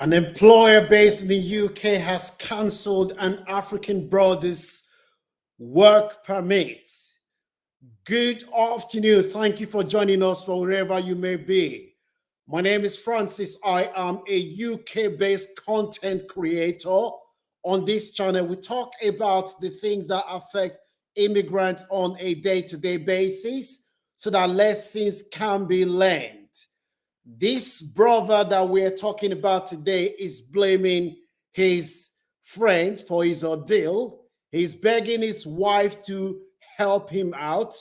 An employer based in the UK has cancelled an African brother's work permit. Good afternoon. Thank you for joining us from wherever you may be. My name is Francis. I am a UK-based content creator. On this channel, we talk about the things that affect immigrants on a day-to-day basis so that lessons can be learned. This brother that we're talking about today is blaming his friend for his ordeal. He's begging his wife to help him out.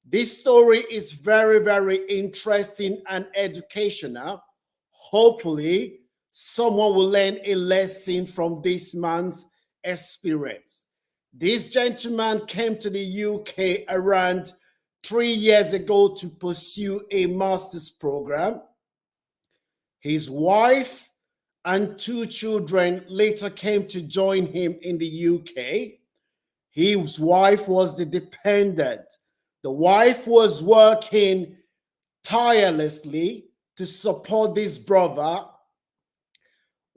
This story is very, very interesting and educational. Hopefully, someone will learn a lesson from this man's experience. This gentleman came to the UK around 3 years ago to pursue a master's program. His wife and 2 children later came to join him in the UK. His wife was the dependent. The wife was working tirelessly to support this brother.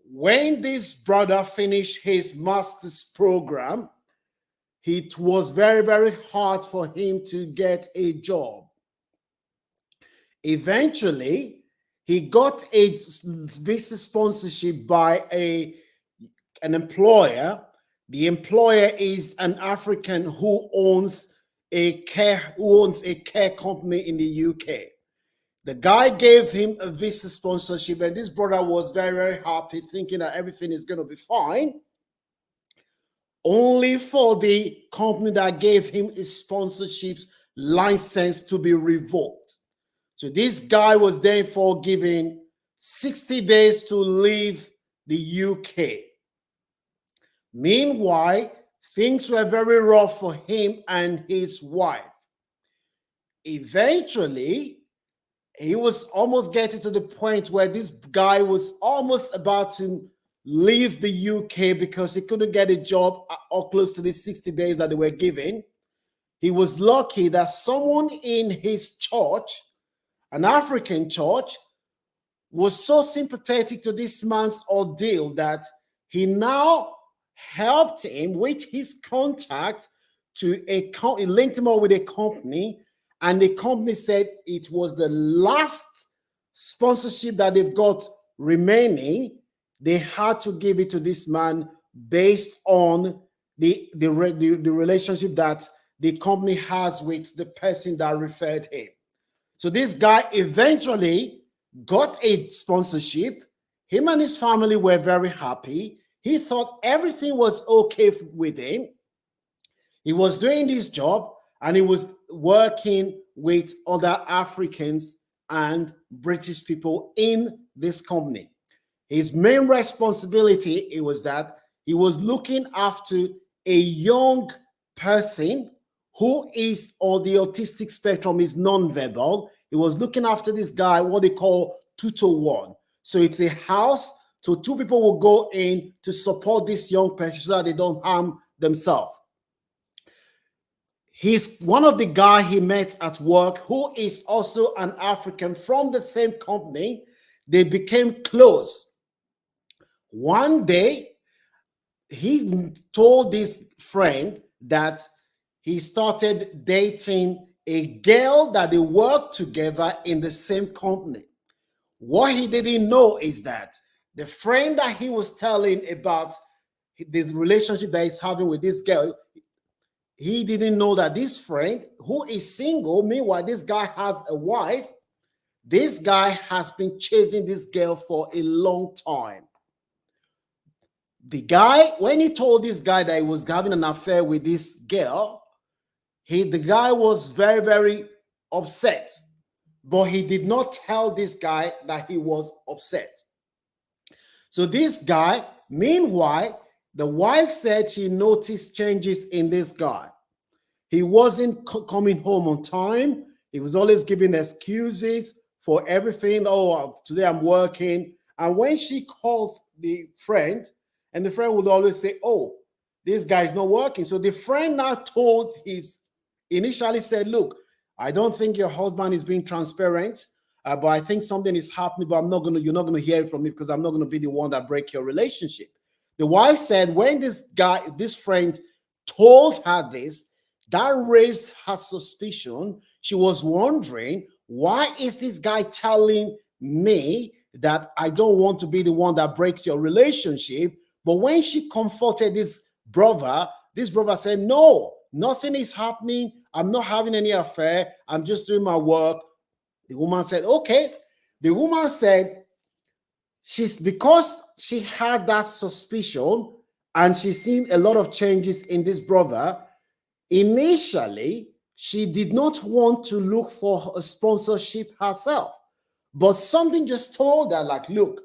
When this brother finished his master's program, it was very, very hard for him to get a job. Eventually, he got a visa sponsorship by an employer. The employer is an African who owns a care company in the UK. The guy gave him a visa sponsorship, and this brother was very, very happy, thinking that everything is going to be fine. Only for the company that gave him his sponsorship license to be revoked. So this guy was therefore given 60 days to leave the UK. Meanwhile, things were very rough for him and his wife. Eventually, he was almost getting to the point where this guy was almost about to leave the UK because he couldn't get a job or close to the 60 days that they were given. He was lucky that someone in his church, an African church, was so sympathetic to this man's ordeal that he now helped him with his contact to he linked him up with a company, and the company said it was the last sponsorship that they've got remaining. They had to give it to this man based on the relationship that the company has with the person that referred him. So this guy eventually got a sponsorship. Him and his family were very happy. He thought everything was okay with him. He was doing this job and he was working with other Africans and British people in this company. His main responsibility was that he was looking after a young person who is on the autistic spectrum, is nonverbal. He was looking after this guy, what they call 2-to-1. So it's a house, so 2 people will go in to support this young person so that they don't harm themselves. He's one of the guy he met at work who is also an African from the same company. They became close. One day, he told this friend that he started dating a girl that they worked together in the same company. What he didn't know is that the friend that he was telling about this relationship that he's having with this girl, he didn't know that this friend, who is single, meanwhile, this guy has a wife, this guy has been chasing this girl for a long time. The guy, when he told this guy that he was having an affair with this girl, the guy was very, very upset, but he did not tell this guy that he was upset. So this guy, meanwhile, the wife said she noticed changes in this guy. He wasn't coming home on time. He was always giving excuses for everything. Oh, today I'm working. And when she calls the friend, and the friend would always say, oh, this guy's not working. So the friend now told initially said, look, I don't think your husband is being transparent. but I think something is happening, but you're not gonna hear it from me because I'm not gonna be the one that break your relationship. The wife said when this friend told her this, that raised her suspicion. She was wondering, why is this guy telling me that I don't want to be the one that breaks your relationship? But when she comforted this brother said, no, nothing is happening. I'm not having any affair. I'm just doing my work. The woman said, okay. The woman said, because she had that suspicion and she's seen a lot of changes in this brother, initially, she did not want to look for a sponsorship herself. But something just told her, like, look,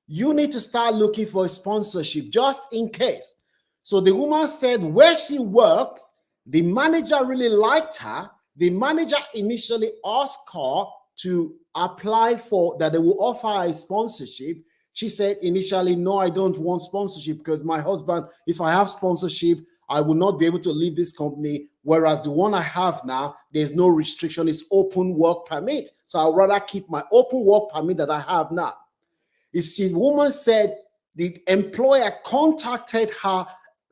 you need to start looking for a sponsorship just in case. So the woman said where she works, the manager really liked her. The manager initially asked her to apply for that they will offer her a sponsorship. She said initially, no, I don't want sponsorship because my husband, if I have sponsorship, I will not be able to leave this company. Whereas the one I have now, there's no restriction. It's open work permit. So I'd rather keep my open work permit that I have now. You see, the woman said the employer contacted her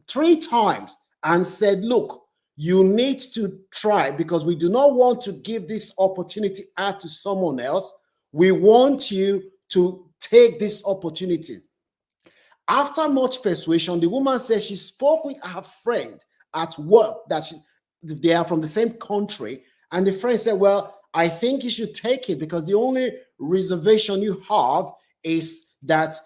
3 times and said, look, you need to try because we do not want to give this opportunity out to someone else. We want you to take this opportunity. After much persuasion, the woman says she spoke with her friend at work that they are from the same country. And the friend said, well, I think you should take it because the only reservation you have is that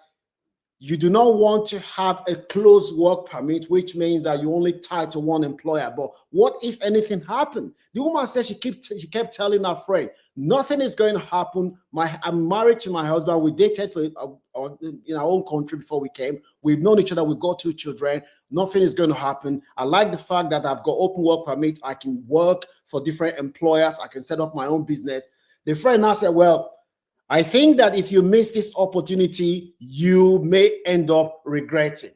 you do not want to have a closed work permit, which means that you only tied to one employer. But what if anything happened? The woman said she kept telling her friend, nothing is going to happen. I'm married to my husband. We dated in our own country before we came. We've known each other. We've got 2 children. Nothing is going to happen. I like the fact that I've got open work permit. I can work for different employers. I can set up my own business. The friend now said, well, I think that if you miss this opportunity, you may end up regretting.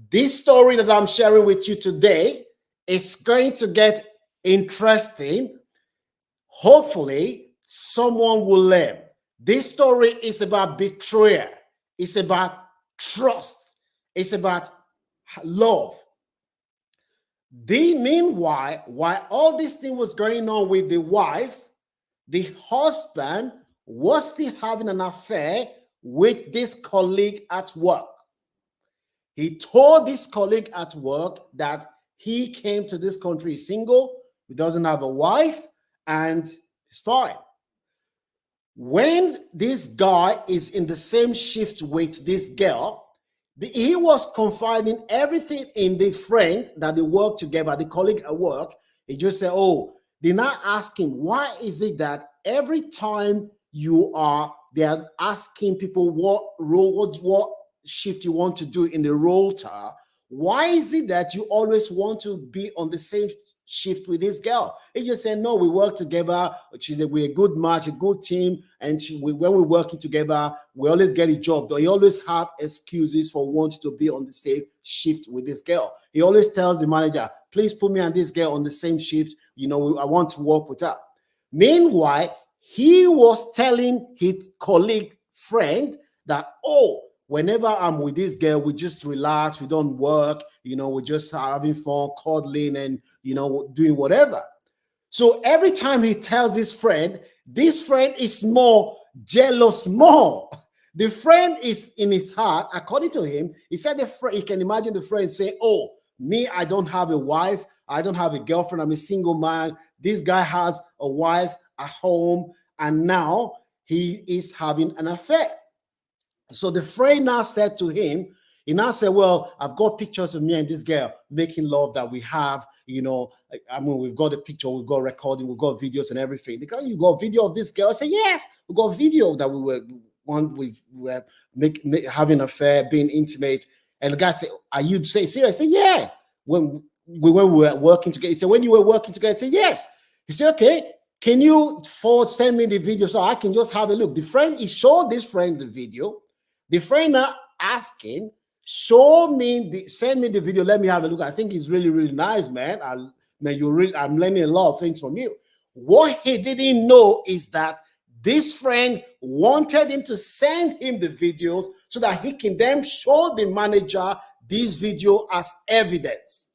This story that I'm sharing with you today is going to get interesting. Hopefully, someone will learn. This story is about betrayal. It's about trust. It's about love. Meanwhile, while all this thing was going on with the wife, the husband was still having an affair with this colleague at work. He told this colleague at work that he came to this country single, he doesn't have a wife, and he's fine. When this guy is in the same shift with this girl, he was confiding everything in the friend that they work together, the colleague at work. He just said, oh, they're not asking, why is it that every time they are asking people what role, what shift you want to do in the rota. Why is it that you always want to be on the same shift with this girl? He just said, no, we work together. We're a good match, a good team. And when we're working together, we always get a job. He always have excuses for wanting to be on the same shift with this girl. He always tells the manager, please put me and this girl on the same shift. I want to work with her. Meanwhile, he was telling his colleague friend that, oh, whenever I'm with this girl, we just relax, we don't work, we're just having fun, cuddling and, doing whatever. So every time he tells this friend is more jealous more. The friend is in his heart, according to him, he said he can imagine the friend saying, oh, me, I don't have a wife, I don't have a girlfriend, I'm a single man. This guy has a wife at home, and now he is having an affair. So the friend now said to him, he now said, well, I've got pictures of me and this girl making love that we have, we've got a picture, we've got recording, we've got videos and everything. The girl, you got video of this girl? I said, yes, we got video that we were having an affair, being intimate. And the guy said, are you serious? I said, yeah. When we were working together, he said, when you were working together? I said, yes. He said, okay. Can you send me the video so I can just have a look? He showed this friend the video. The friend now asking, send me the video. Let me have a look. I think it's really, really nice, man. I'm learning a lot of things from you. What he didn't know is that This friend wanted him to send him the videos so that he can then show the manager this video as evidence.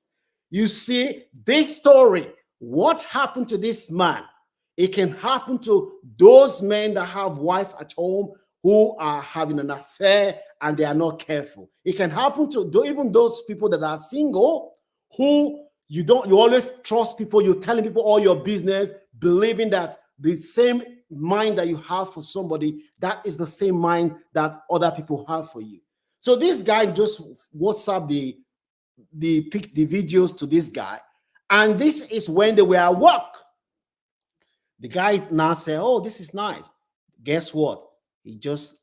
You see, this story, what happened to this man, it can happen to those men that have wife at home who are having an affair and they are not careful. It can happen to even those people that are single who you always trust people, you're telling people all your business, believing that the same mind that you have for somebody, that is the same mind that other people have for you. So this guy just WhatsApp the videos to this guy, and this is when they were at work. The guy now said, oh, this is nice. Guess what? He just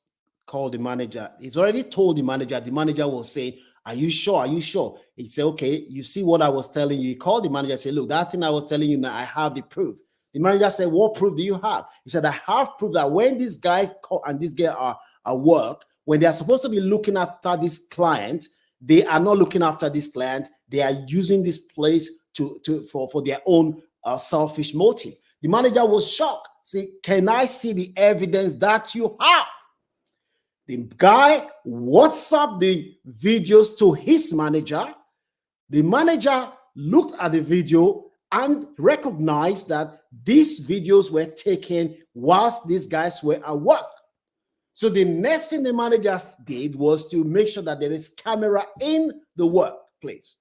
called the manager. He's already told the manager. The manager was saying, are you sure? Are you sure? He said, okay, you see what I was telling you. He called the manager and said, look, that thing I was telling you, now I have the proof. The manager said, what proof do you have? He said, I have proof that when these guys call and this girl are at work, when they are supposed to be looking after this client, they are not looking after this client. They are using this place for their own selfish motive. The manager was shocked. See, can I see the evidence that you have? The guy WhatsApped the videos to his manager. The manager looked at the video and recognized that these videos were taken whilst these guys were at work. So the next thing the manager did was to make sure that there is camera in the workplace.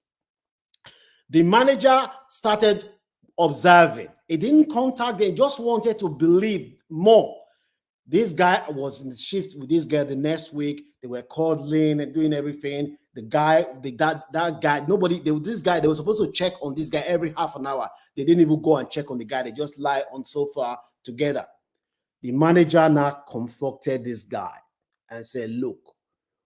The manager started observing. He didn't contact them, just wanted to believe more. This guy was in the shift with this guy the next week. They were calling and doing everything. The guy, that guy, nobody, this guy, they were supposed to check on this guy every half an hour. They didn't even go and check on the guy. They just lie on sofa together. The manager now comforted this guy and said, look,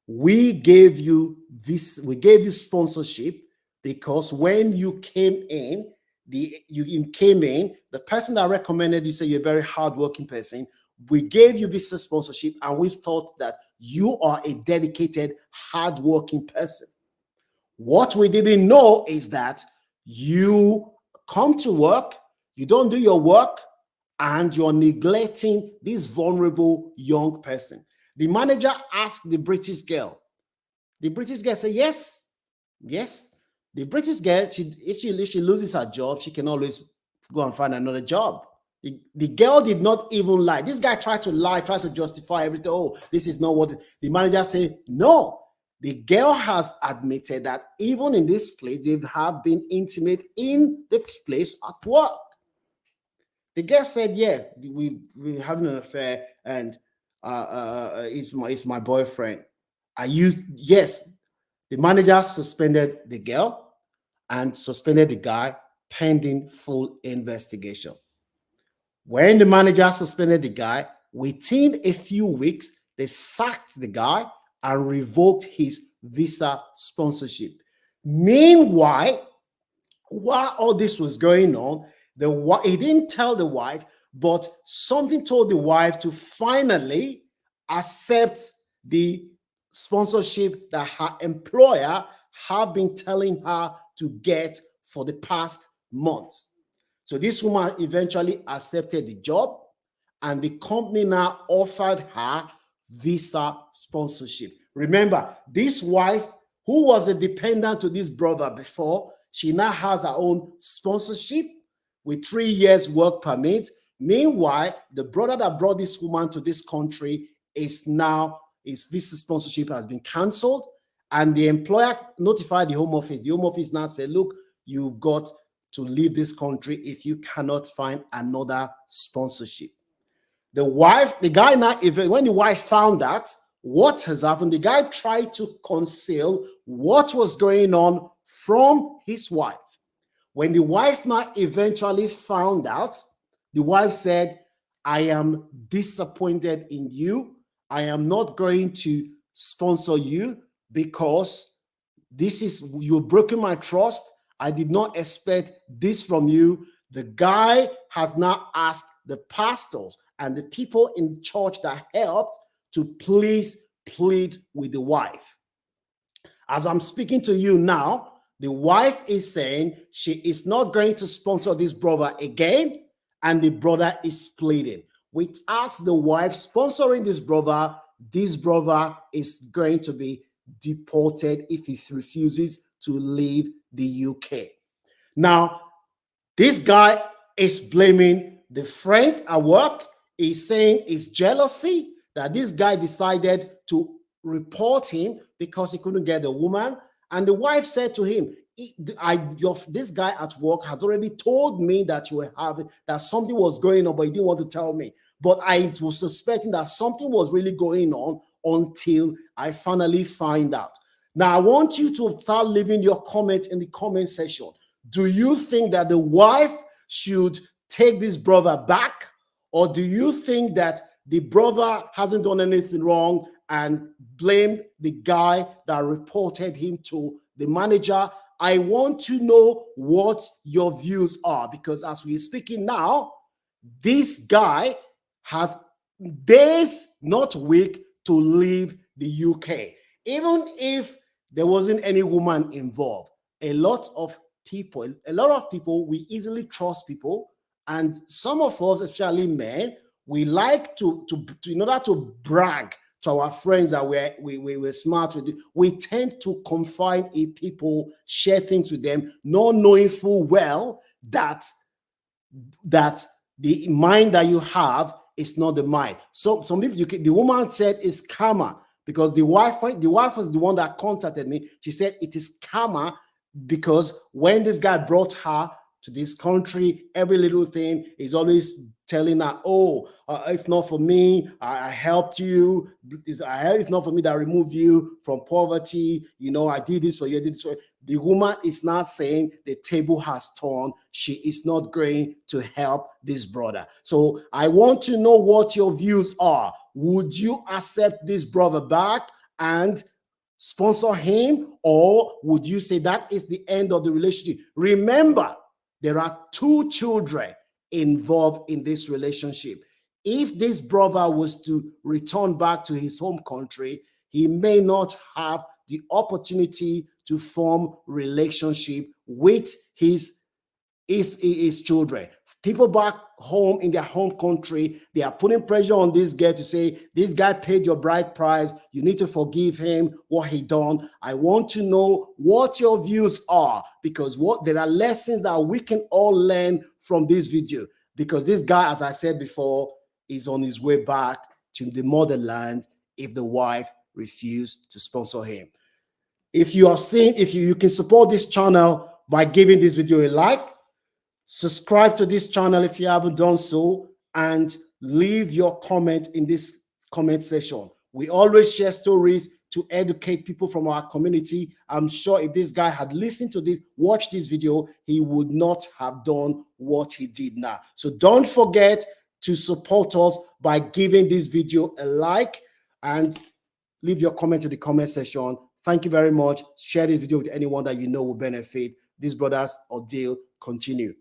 we gave you this, we gave you sponsorship because when you came in, the person that recommended you said you're a very hardworking person. We gave you visa sponsorship and we thought that you are a dedicated, hardworking person. What we didn't know is that you come to work, you don't do your work, and you're neglecting this vulnerable young person. The manager asked the British girl. The British girl said, yes, yes. The British girl, if she loses her job, she can always go and find another job. The girl did not even lie. This guy tried to lie, tried to justify everything. Oh, this is not what the manager said. No, the girl has admitted that even in this place, they have been intimate in this place at work. The girl said, yeah, we're having an affair and it's my boyfriend. Yes, the manager suspended the girl and suspended the guy pending full investigation. When the manager suspended the guy, within a few weeks, they sacked the guy and revoked his visa sponsorship. Meanwhile, while all this was going on, he didn't tell the wife, but something told the wife to finally accept the sponsorship that her employer have been telling her to get for the past months. So this woman eventually accepted the job, and the company now offered her visa sponsorship. Remember, this wife, who was a dependent to this brother before, she now has her own sponsorship with 3 years work permit. Meanwhile, the brother that brought this woman to this country is now, his visa sponsorship has been canceled, and the employer notified the Home Office. The Home Office now said, look, you've got to leave this country if you cannot find another sponsorship. The guy now, when the wife found out what has happened, the guy tried to conceal what was going on from his wife. When the wife now eventually found out, the wife said, I am disappointed in you. I am not going to sponsor you because you've broken my trust. I did not expect this from you. The guy has now asked the pastors and the people in church that helped to please plead with the wife. As I'm speaking to you now, the wife is saying she is not going to sponsor this brother again, and the brother is pleading. without the wife sponsoring this brother is going to be deported if he refuses to leave the UK. Now, this guy is blaming the friend at work. He's saying it's jealousy that this guy decided to report him because he couldn't get a woman. And the wife said to him, this guy at work has already told me that that something was going on, but he didn't want to tell me. But I was suspecting that something was really going on until I finally find out. Now, I want you to start leaving your comment in the comment section. Do you think that the wife should take this brother back? Or do you think that the brother hasn't done anything wrong and blame the guy that reported him to the manager? I want to know what your views are, because as we're speaking now, this guy has days, not week, to leave the UK. Even if there wasn't any woman involved, a lot of people, we easily trust people. And some of us, especially men, we like to in order to brag to our friends that we're smart with it, we tend to confide in people, share things with them, not knowing full well that the mind that you have is not the mind. So some people, the woman said it's karma, because the wife was the one that contacted me. She said it is karma because when this guy brought her to this country, every little thing is always telling her, oh, if not for me, I helped you. If not for me, that I removed you from poverty, I did this for you, I did this for you. The woman is not saying the table has turned. She is not going to help this brother. So I want to know what your views are. Would you accept this brother back and sponsor him, or would you say that is the end of the relationship? Remember, there are 2 children involved in this relationship. If this brother was to return back to his home country, he may not have the opportunity to form relationship with his children. People back home in their home country, they are putting pressure on this girl to say, this guy paid your bride price, you need to forgive him what he done. I want to know what your views are, because there are lessons that we can all learn from this video, because this guy, as I said before, is on his way back to the motherland if the wife refused to sponsor him. If you can support this channel by giving this video a like, subscribe to this channel if you haven't done so, and leave your comment in this comment section. We always share stories to educate people from our community. I'm sure if this guy had listened to this, watched this video, he would not have done what he did now. So don't forget to support us by giving this video a like and leave your comment in the comment section. Thank you very much. Share this video with anyone that you know will benefit. This brother's ordeal continue.